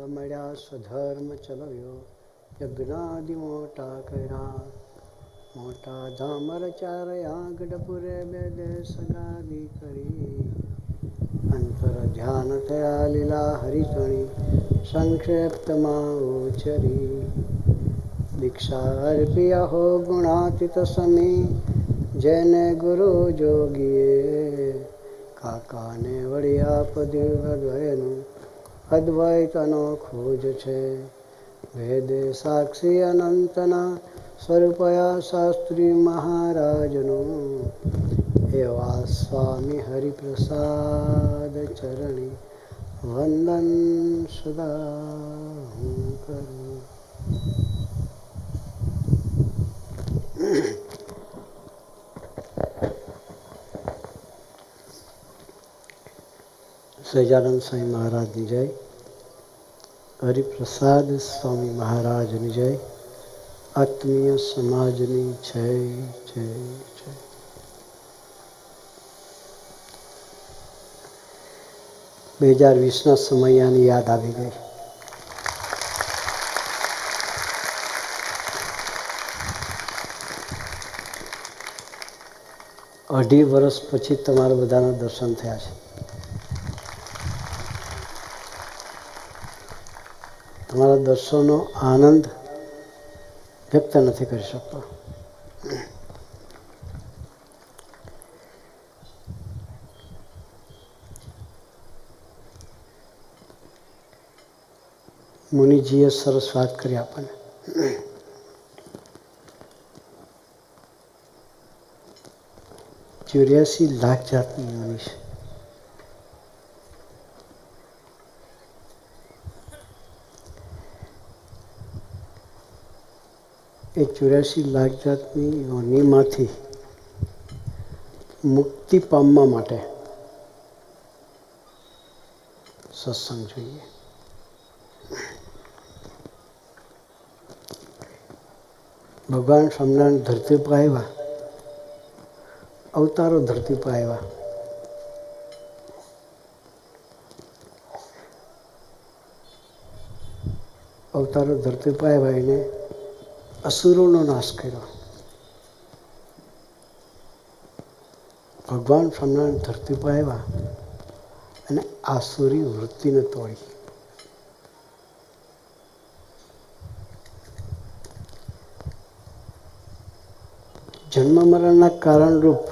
મળ્યા સ્વધર્મ ચલવ્યો, યજ્ઞાદિ મોટા કર્યા. મોટા ધામ રચારયા, ગઢપુરે બેદે સગાદી કરી. અંતર ધ્યાન થયા લીલા હરિતણી, સંક્ષેપ્તમાં ઉચરી. દીક્ષા અર્પી અહો ગુણાતીત સમી, જેને ગુરુ જોગીએ. કાકાને વળી આપદ્યું અદ્વયનું, અદ્વૈતનો ખોજ છે. વેદે સાક્ષી અનંતના, સ્વરૂપયા શાસ્ત્રી મહારાજનું. એવા સ્વામી હરિપ્રસાદ ચરણી, વંદન સદા હું કરું. સહજાનંદ સ્વામી મહારાજની જય, હરિપ્રસાદ સ્વામી મહારાજની જય, આત્મીય સમાજની જય જય જય. 2020ના સમયાની યાદ આવી ગઈ. અઢી વર્ષ પછી તમારા બધાના દર્શન થયા છે. તમારા દર્શનનો આનંદ વ્યક્ત નથી કરી શકતો. મુનિજીએ સરસ વાત કરી આપણને. 84 લાખ જાતની યોનિ છે. એ 84 લાખ જાતની યોનિમાંથી મુક્તિ પામવા માટે સત્સંગ જોઈએ. ભગવાન સ્વામિનારાયણ ધરતી પર આવ્યા, અવતારો ધરતી પર આવ્યા. અવતારો ધરતી પર આવ્યા, એને અસુરોનો નાશ કર્યો. ભગવાન સ્વામિનારાયણ ધરતી પર આવ્યા અને આસુરી વૃત્તિને તોડી. જન્મ મરણના કારણરૂપ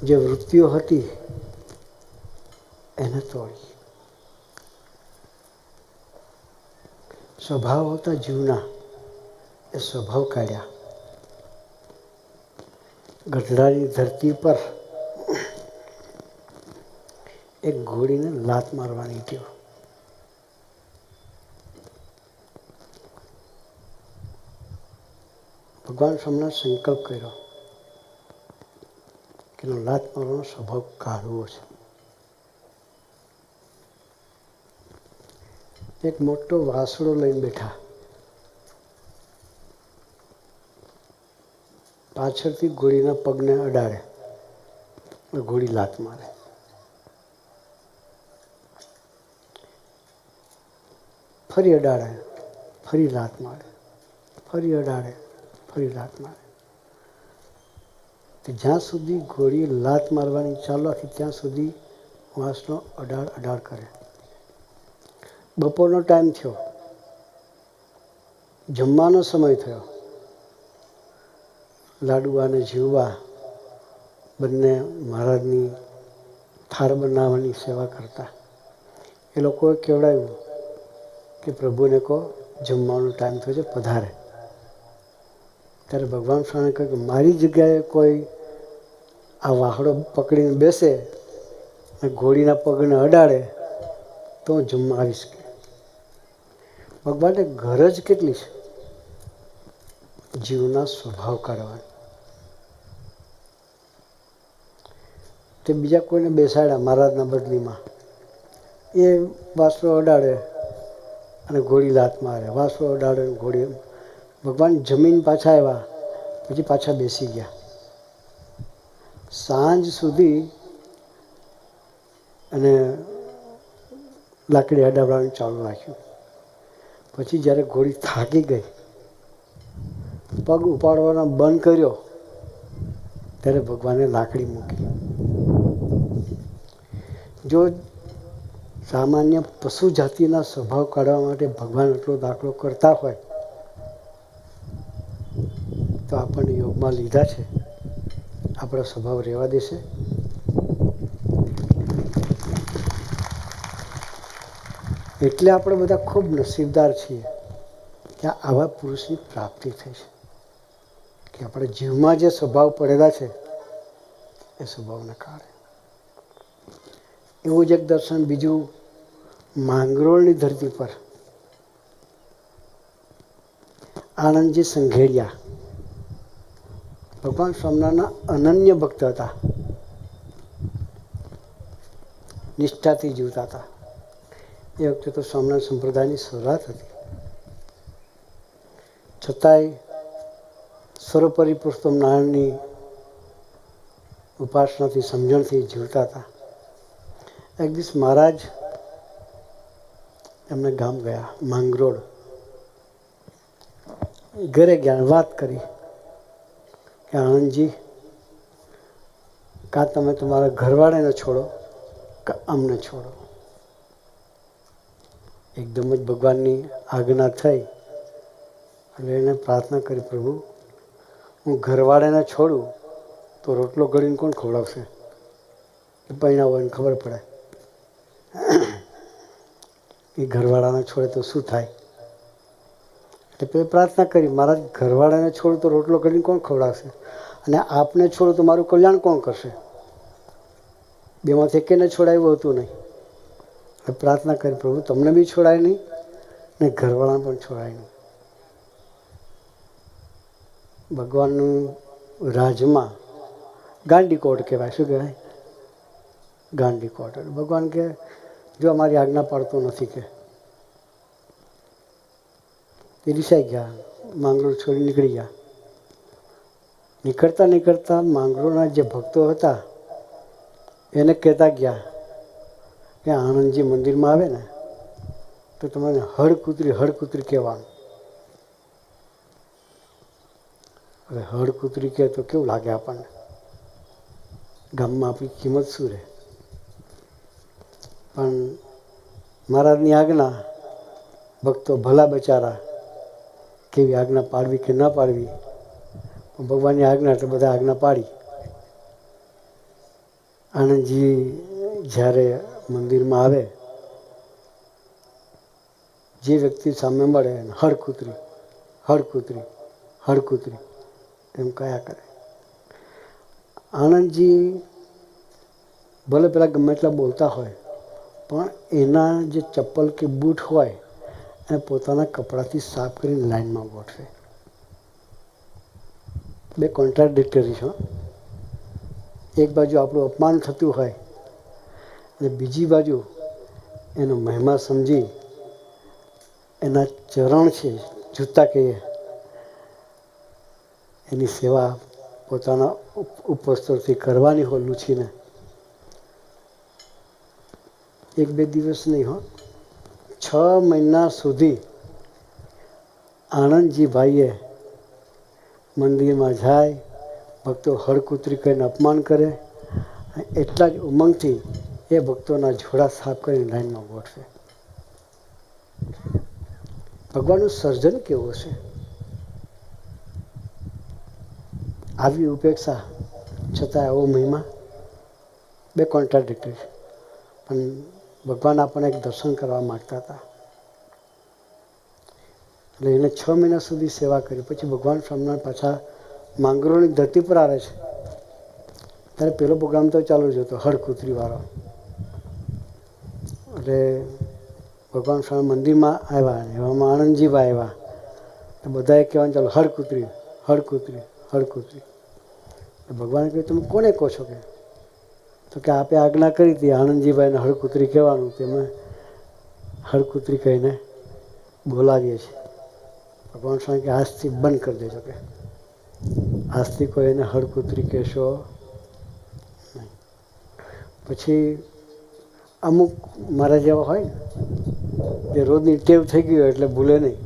જે વૃત્તિઓ હતી એને તોડી. સ્વભાવ હતા જીવના, એ સ્વભાવ કાઢ્યા. ગઢડાની ધરતી પર એક ઘોડીને લાત મારવાની ટેવ. ભગવાન સ્વામિનારાયણ સંકલ્પ કર્યો કે લાત મારવાનો સ્વભાવ કાઢવો છે. એક મોટો વાસળો લઈને બેઠા, પાછળથી ઘોડીના પગને અડાડે, ઘોડી લાત મારે. ફરી અડાડે, ફરી લાત મારે, ફરી અડાડે, ફરી લાત મારે. જ્યાં સુધી ઘોડી લાત મારવાની ચાલુ રાખી ત્યાં સુધી વાંસનો અડાડ કરે. બપોરનો ટાઈમ થયો, જમવાનો સમય થયો. લાડુબા અને જીવબા બંને મહારાજની થાળ બનાવવાની સેવા કરતા. એ લોકોએ કહેવડાવ્યું કે પ્રભુને કહો જમવાનો ટાઈમ થયો છે, પધારે. ત્યારે ભગવાન સ્વામીએ કહ્યું કે મારી જગ્યાએ કોઈ આ વાહડો પકડીને બેસે અને ઘોડીના પગને અડાડે તો હું જમવા આવીશ. ભગવાનને ગરજ કેટલી છે જીવના સ્વભાવ કાઢવાની. તે બીજા કોઈને બેસાડ્યા મહારાજના બદલીમાં. એ વાસળો અડાડે અને ઘોડી લાત મારે, વાસળો અડાડે અને ઘોડી. ભગવાન જમીન પાછા આવ્યા, પછી પાછા બેસી ગયા. સાંજ સુધી અને લાકડી અડાવવાનું ચાલુ રાખ્યું. પછી જ્યારે ઘોડી થાકી ગઈ, પગ ઉપાડવાનો બંધ કર્યો, ત્યારે ભગવાને લાકડી મૂકી. જો સામાન્ય પશુ જાતિના સ્વભાવ કાઢવા માટે ભગવાન એટલો દાખલો કરતા હોય તો આપણને યોગમાં લીધા છે, આપણો સ્વભાવ રહેવા દેશે? એટલે આપણે બધા ખૂબ નસીબદાર છીએ કે આવા પુરુષની પ્રાપ્તિ થઈ છે, કે આપણા જીવમાં જે સ્વભાવ પડેલા છે એ સ્વભાવને કારણે. એવું જ એક દર્શન બીજું માંગરોળની ધરતી પર આનંદજી સંઘેડિયા ભગવાન સ્વામિનારાયણના અનન્ય ભક્ત હતા, નિષ્ઠાથી જીવતા હતા. એ વખતે તો સ્વામિનારાયણ સંપ્રદાયની શરૂઆત હતી, છતાંય સર્વોપરી પુરુષોત્તમ નારાયણની ઉપાસનાથી સમજણથી જીવતા હતા. એક દિવસ મહારાજ એમને ગામ ગયા, માંગરોળ. ઘરે ગયા, વાત કરી કે આનંદજી, કાં તમે તમારા ઘરવાળાને છોડો કે અમને છોડો. એકદમ જ ભગવાનની આજ્ઞા થઈ એટલે એને પ્રાર્થના કરી, પ્રભુ હું ઘરવાળાને છોડું તો રોટલો ઘડીને કોણ ખવડાવશે? એ પૈણા હોય ને ખબર પડે. એ ઘરવાળાને છોડે તો શું થાય? એટલે પ્રાર્થના કરી, મહારાજ ઘરવાળાને છોડું તો રોટલો ઘડીને કોણ ખવડાવશે? અને આપને છોડું તો મારું કલ્યાણ કોણ કરશે? બેમાંથી એકેને છોડાયું હતું નહીં. એટલે પ્રાર્થના કરી, પ્રભુ તમને બી છોડાય નહીં ને ઘરવાળાને પણ છોડાય નહીં. ભગવાનનું રાજમાં ગાંડીકોટ કહેવાય. શું કહેવાય? ગાંડીકોટ. ભગવાન કે જો અમારી આજ્ઞા પાડતો નથી કે એ રિસાઈ ગયા, માંગરોળ છોડી નીકળી ગયા. નીકળતા નીકળતા માંગરોળના જે ભક્તો હતા એને કહેતા ગયા કે આનંદજી મંદિરમાં આવે ને તો તમારે હળકૂતરી કહેવાનું. હવે હળકૂતરી કહે તો કેવું લાગે આપણને? ગામમાં આપણી કિંમત શું રહે? પણ મહારાજની આજ્ઞા, ભક્તો ભલા બચારા, કેવી આજ્ઞા પાડવી કે ન પાડવી, પણ ભગવાનની આજ્ઞા એટલે બધા આજ્ઞા પાડી. આનંદજી જ્યારે મંદિરમાં આવે, જે વ્યક્તિ સામે મળે એને હળકૂતરી હળકૂતરી હળકૂતરી એમ કયા કરે. આનંદજી ભલે પેલા ગમે એટલા બોલતા હોય પણ એના જે ચપ્પલ કે બૂટ હોય એને પોતાના કપડાથી સાફ કરીને લાઈનમાં ગોઠવે. બે કોન્ટ્રાડિક્ટરી છે. એક બાજુ આપણું અપમાન થતું હોય અને બીજી બાજુ એનો મહિમા સમજી એના ચરણ છે, જૂતા કહીએ, એની સેવા પોતાના ઉપવસ્ત્રથી કરવાની હોય લૂછીને. એક બે દિવસ નહીં હો, 6 મહિના સુધી આનંદજી ભાઈએ મંદિરમાં જાય, ભક્તો હળકૂતરી કરીને અપમાન કરે, એટલા જ ઉમંગથી એ ભક્તોના જોડા સાફ કરીને લાઈનમાં ગોઠવે. ભગવાનનું સર્જન કેવું છે! આવી ઉપેક્ષા છતાં આવો મહિમા. બે કોન્ટ્રાડિક્ટરી છે. પણ ભગવાન આપણને એક દર્શન કરવા માગતા હતા એટલે એને 6 મહિના સુધી સેવા કરી. પછી ભગવાન સ્વામિનારાયણ પાછા માંગરોળની ધરતી પર આવે છે ત્યારે પેલો પ્રોગ્રામ તો ચાલુ જ હતો, હળકૂતરીવાળો. એટલે ભગવાન સ્વામી મંદિરમાં આવ્યા, એવામાં આનંદજીભાઈ આવ્યા તો બધાએ કહેવાનું ચાલો હળકૂતરી હળકૂતરી હળકૂતરી. ભગવાને કહ્યું તમે કોને કહો છો? કે તો કે આપે આજ્ઞા કરી હતી આનંદજીભાઈને હળકૂતરી કહેવાનું, તેમાં હળકૂતરી કહીને બોલાવીએ છીએ. ભગવાન સ્વામી કે આજથી બંધ કરી દેજો, કે આજથી કોઈ એને હળકૂતરી કહેશો નહીં. પછી અમુક મારા જેવા હોય ને જે રોજની ટેવ થઈ ગઈ હોય એટલે ભૂલે નહીં,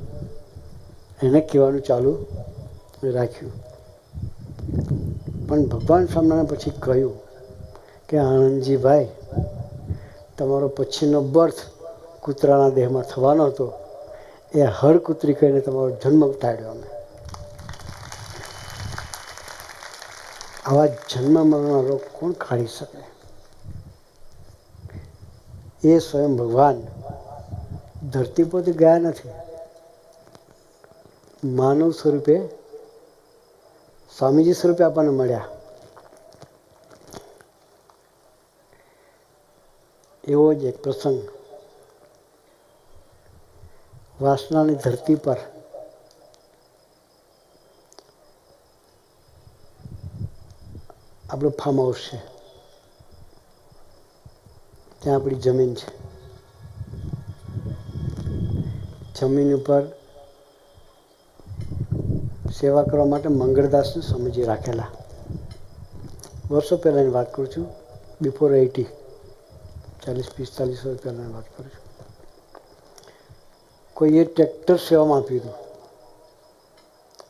એને કહેવાનું ચાલુ રાખ્યું. પણ ભગવાન સ્વામિનારાયણ પછી કહ્યું કે આનંદજીભાઈ, તમારો પછીનો બર્થ કૂતરાના દેહમાં થવાનો હતો, એ હર કૂતરી કહીને તમારો જન્મ ટાળ્યો અમે. આવા જન્મ મરણનો રોગ કોણ કાઢી શકે? એ સ્વયં ભગવાન ધરતી પરથી ગયા નથી, માનવ સ્વરૂપે સ્વામીજી સ્વરૂપે આપણને મળ્યા. એવો જ એક પ્રસંગ વાસનાની ધરતી પર આપણું ફાર્મ હાઉસ છે, ત્યાં આપણી જમીન છે. જમીન ઉપર સેવા કરવા માટે મંગળદાસને સ્વામીજી રાખેલા. વર્ષો પહેલાંની વાત કરું છું, બિફોર 80, 40-45 વર્ષ પહેલાંની વાત કરું છું. કોઈએ ટ્રેક્ટર સેવામાં આપ્યું હતું.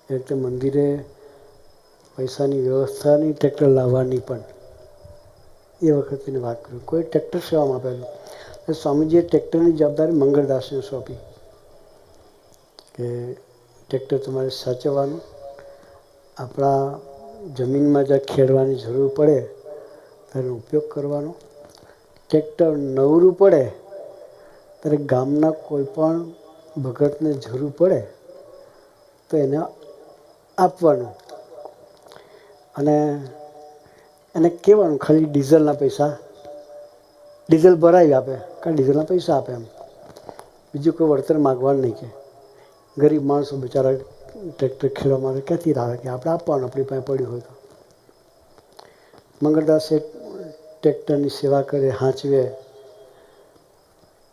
એ રીતે મંદિરે પૈસાની વ્યવસ્થા નહીં, ટ્રેક્ટર લાવવાની પણ. એ વખતની વાત કરું, કોઈ ટ્રેક્ટર સેવામાં આપેલું. સ્વામીજીએ ટ્રેક્ટરની જવાબદારી મંગળદાસને સોંપી કે ટ્રેક્ટર તમારે સાચવવાનું, આપણા જમીનમાં જ્યાં ખેડવાની જરૂર પડે તેનો ઉપયોગ કરવાનો, ટ્રેક્ટર નવરું પડે ત્યારે ગામના કોઈ પણ ભગતને જરૂર પડે તો એને આપવાનું, અને એને કહેવાનું ખાલી ડીઝલના પૈસા, ડીઝલ ભરાવી આપે કારણ ડીઝલના પૈસા આપે, એમ બીજું કોઈ વળતર માગવાનું નહીં. કે ગરીબ માણસો બિચારા ટ્રેક્ટર ખેડવા માટે ક્યાંથી આવે, કે આપણે આપવાનું આપણી પાસે પડ્યું હોય તો. મંગળદાસે ટ્રેક્ટરની સેવા કરે, હાંચવે,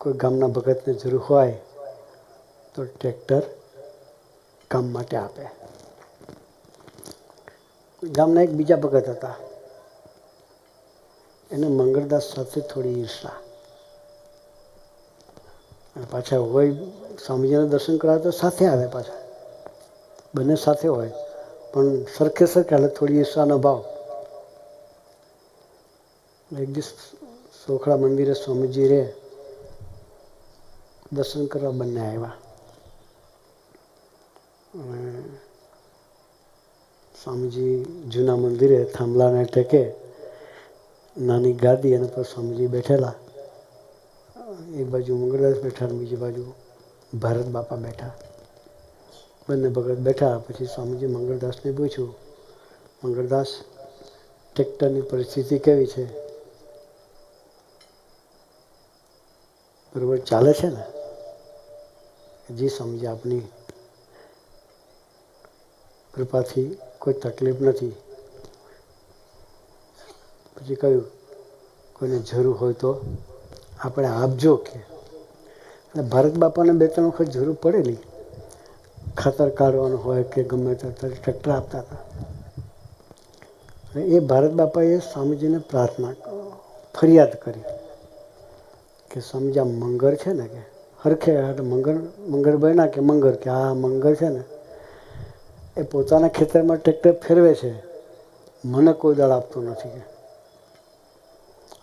કોઈ ગામના ભગતને જરૂર હોય તો ટ્રેક્ટર કામ માટે આપે. ગામના એક બીજા ભગત હતા, એને મંગળદાસ સાથે થોડી ઈર્ષા. પાછા હોય સ્વામીજીના દર્શન કરાવે તો સાથે આવે, પાછા બંને સાથે હોય પણ સરખે સરખે એટલે થોડી ઈર્ષાનો ભાવ. એક દિવસ સોખડા મંદિરે સ્વામીજી રે દર્શન કરવા બંને આવ્યા. સ્વામીજી જૂના મંદિરે થાંભલાને ટેકે નાની ગાદી, અને પર સ્વામીજી બેઠેલા. એક બાજુ મંગળદાસ બેઠા, બીજી બાજુ ભારત બાપા બેઠા. બંને ભગત બેઠા. પછી સ્વામીજી મંગળદાસને પૂછ્યું, મંગળદાસ, ટ્રેક્ટરની પરિસ્થિતિ કેવી છે? બરોબર ચાલે છે ને? જી સ્વામીજી, આપની કૃપાથી કોઈ તકલીફ નથી. પછી કહ્યું, કોઈને જરૂર હોય તો આપણે આપજો. કે અને ભારત બાપાને 2-3 વખત જરૂર પડેલી, ખાતર કાઢવાનું હોય કે ગમે ત્યારે ટ્રેક્ટર આપતા હતા. એ ભારત બાપાએ સ્વામીજીને પ્રાર્થના ફરિયાદ કરી કે સ્વામીજી, આ મંગળ છે ને, કે હરખે મંગળ બન્યા કે મંગળ, કે આ મંગળ છે ને એ પોતાના ખેતરમાં ટ્રેક્ટર ફેરવે છે, મને કોઈ દાળ આપતો નથી.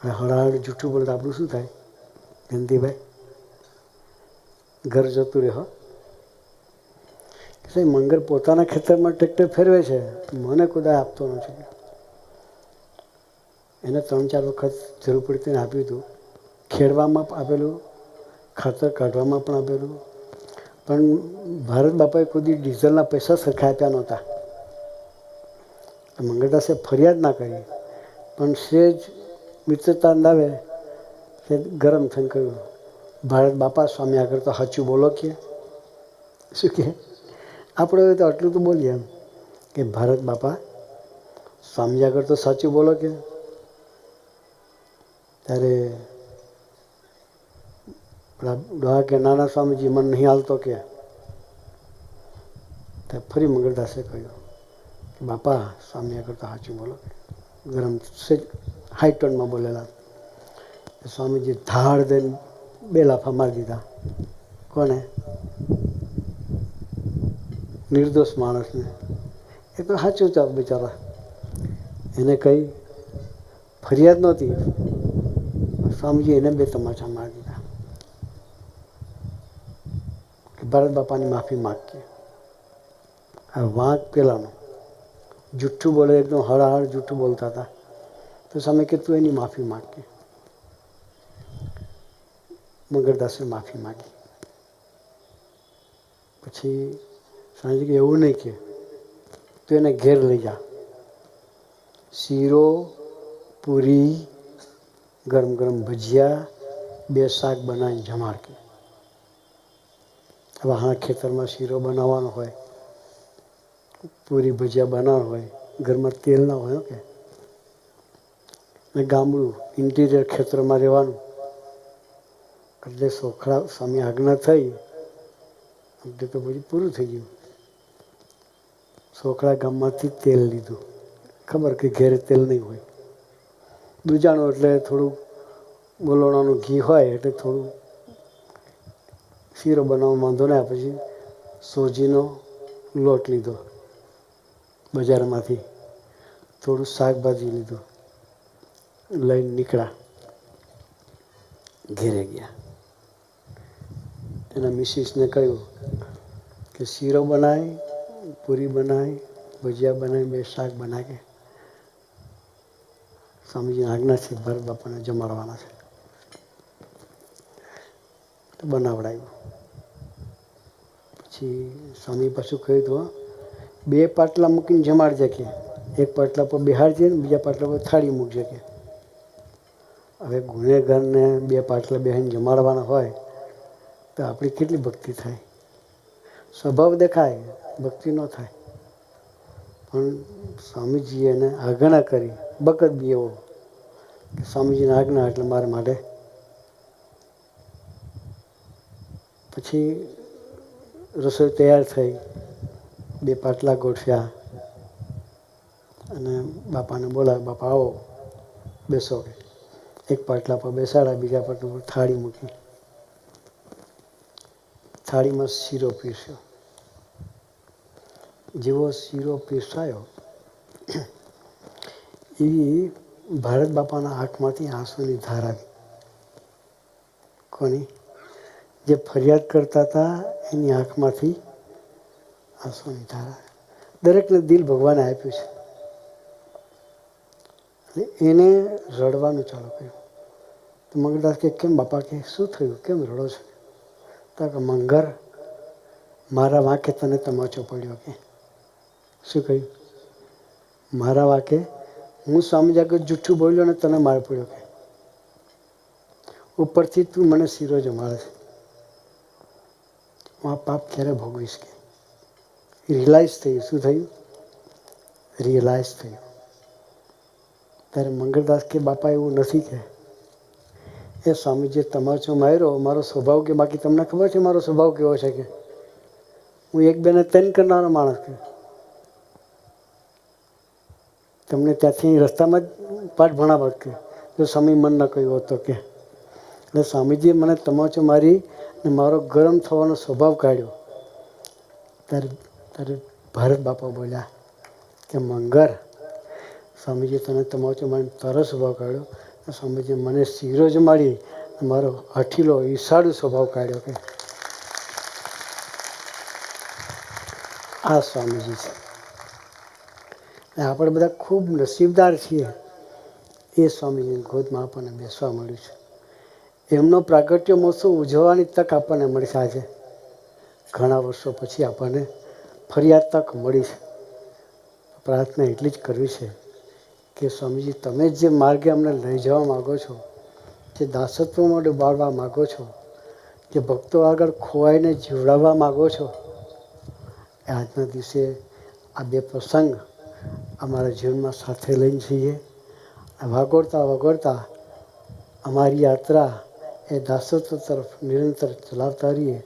કે હળહળ જૂઠું બોલતા આપણું શું થાય ગંદીભાઈ? ઘર જતું રહે. મંગળ પોતાના ખેતરમાં ટ્રેક્ટર ફેરવે છે, મને કોઈ દાળ આપતો નથી. એને 3-4 વખત જરૂર પડતી આપ્યું હતું. ખેડવામાં આપેલું, ખાતર કાઢવામાં પણ આપેલું, પણ ભારત બાપાએ કોઈ ડીઝલના પૈસા સરખા આપ્યા નહોતા. મંગળદાસે ફરિયાદ ના કરી, પણ સેજ મિત્રતા અંદાવે તે ગરમ થઈને કહ્યું, ભારત બાપા, સ્વામી આગળ તો સાચું બોલો. કે શું કહે? આપણે તો આટલું તો બોલીએ એમ કે ભારત બાપા, સ્વામી આગળ તો સાચું બોલો. કે ત્યારે ડોહા કે નાના સ્વામીજી, મન નહીં હાલતો. કે ફરી મંગળદાસે કહ્યું કે બાપા, સ્વામી આગળ તો સાચું બોલો. ગરમ સેજ હાઈ ટોનમાં બોલેલા. સ્વામીજી ધાડ દઈને 2 લાફા મારી દીધા. કોને? નિર્દોષ માણસને. એ તો સાચું ચાપ બિચારા, એને કંઈ ફરિયાદ નહોતી. સ્વામીજી એને 2 તમાચા મારી દીધા કે ભરત બાપાની માફી માગીએ. આ વાંક પેલાનો જુઠ્ઠું બોલે, એકદમ હળહળ જુઠ્ઠું બોલતા હતા. તો સામે કે તું એની માફી માગીએ. મંગળદાસે માફી માગી. પછી સ્વામીજી કે એવું નહીં કે તું એને ઘેર લઈ જા, શીરો, પૂરી, ગરમ ગરમ ભજીયા, 2 શાક બનાવીને જમાડ કે. હવે હા, ખેતરમાં શીરો બનાવવાનો હોય, પૂરી ભજીયા બનાવવાનું હોય, ઘરમાં તેલ ના હોય કે. ગામડું ઇન્ટિરિયર ખેતરમાં રહેવાનું. એટલે સોખડા સ્વામી આજ્ઞા થઈ એટલે તો પછી પૂરું થઈ ગયું. સોખડા ગામમાંથી તેલ લીધું. ખબર કે ઘેરે તેલ નહીં હોય. દૂજાણું એટલે થોડું બોલોણાનું ઘી હોય એટલે થોડું શીરો બનાવવા વાંધો ના. પછી સોજીનો લોટ લીધો બજારમાંથી, થોડું શાકભાજી લીધું, લઈને નીકળ્યા. ઘેરે ગયા. એના મિસિસને કહ્યું કે શીરો બનાવી, પૂરી બનાવી, ભજીયા બનાવી, 2 શાક બનાવી. સ્વામીજીની આજ્ઞા છે ભરત બાપાને જમાડવાના છે. તો બનાવડાવ્યું. પછી સ્વામી પાછું કહ્યું તો 2 પાટલા મૂકીને જમાડજે કે. એક પાટલા પર બેહાડજે ને બીજા પાટલા પર થાળી મૂકજે કે. હવે ગુનેગારને 2 પાટલા બેહાડીને જમાડવાના હોય તો આપણી કેટલી ભક્તિ થાય? સ્વભાવ દેખાય, ભક્તિ ન થાય. પણ સ્વામીજીએ એને આજ્ઞા કરી. બકત બી એવો કે સ્વામીજીની આજ્ઞા એટલે મારા માટે. પછી રસોઈ તૈયાર થઈ. 2 પાટલા ગોઠવ્યા અને બાપાને બોલાવ્યા. બાપા આવો, બેસો કે. એક પાટલા પર બેસાડ્યા, બીજા પાટલા પર થાળી મૂકી. થાળીમાં શીરો પીરસ્યો. જેવો શીરો પીરસાયો એવી ભારત બાપાના આંખમાંથી આંસુની ધાર આવી. કોની? જે ફરિયાદ કરતા હતા એની આંખમાંથી આંસુની ધાર આવી. દરેકને દિલ ભગવાને આપ્યું છે. એને રડવાનું ચાલુ કર્યું. તો મંગળદાસ કે કેમ બાપા? કે શું થયું? કેમ રડો છો? તો કે મંગર, મારા વાંકે તને તમાચો પડ્યો કે. શું કહ્યું? મારા વાંકે હું સ્વામી આગળ જુઠ્ઠું બોલ્યો ને તને માર પડ્યો કે. ઉપરથી તું મને શીરો જમાડે છે. હું આ પાપ ક્યારે ભોગવીશ કે. રિયલાઇઝ થયું. શું થયું? રિયલાઇઝ થયું. ત્યારે મંગળદાસ કે બાપા એવું નથી કે એ સ્વામીજીએ તમાચો માર્યો મારો સ્વભાવ કે. બાકી તમને ખબર છે મારો સ્વભાવ કેવો છે કે હું 1 2 ને 3 કરનારો માણસ કે. તમને ત્યાંથી રસ્તામાં જ પાઠ ભણાવત કે જો સ્વામી મન ન કહ્યું હતો કે. એટલે સ્વામીજીએ મને તમાચો મારી ને મારો ગરમ થવાનો સ્વભાવ કાઢ્યો. ત્યારે ભારત બાપા બોલ્યા કે મંગર, સ્વામીજી તને તમાચો મારીને તારો સ્વભાવ કાઢ્યો. સ્વામીજી મને શીરો જ મારી મારો હઠીલો ઈશાળુ સ્વભાવ કાઢ્યો કે. આ સ્વામીજી છે. આપણે બધા ખૂબ નસીબદાર છીએ એ સ્વામીજીની ગોદમાં આપણને બેસવા મળ્યું છે. એમનો પ્રાગટ્ય મહોત્સવ ઉજવવાની તક આપણને મળી છે. આજે ઘણા વર્ષો પછી આપણને ફરી આ તક મળી છે. પ્રાર્થના એટલી જ કરવી છે કે સ્વામીજી તમે જે માર્ગે અમને લઈ જવા માગો છો, જે દાસત્વ માટે બાળવા માગો છો, જે ભક્તો આગળ ખોવાઈને જીવડાવવા માગો છો, એ આજના દિવસે આ 2 પ્રસંગ અમારા જીવનમાં સાથે લઈને જઈએ. વાગોળતા વાગોળતા અમારી યાત્રા એ દાસત્વ તરફ નિરંતર ચલાવતા રહીએ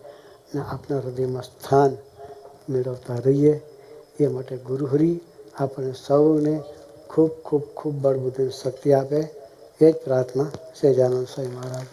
અને આપણા હૃદયમાં સ્થાન મેળવતા રહીએ. એ માટે ગુરુહરિ આપણે સૌને ખૂબ ખૂબ ખૂબ બળ બુદ્ધિ શક્તિ આપે. એ જ પ્રાર્થના સહેજાનંદ સ્વામી મહારાજ.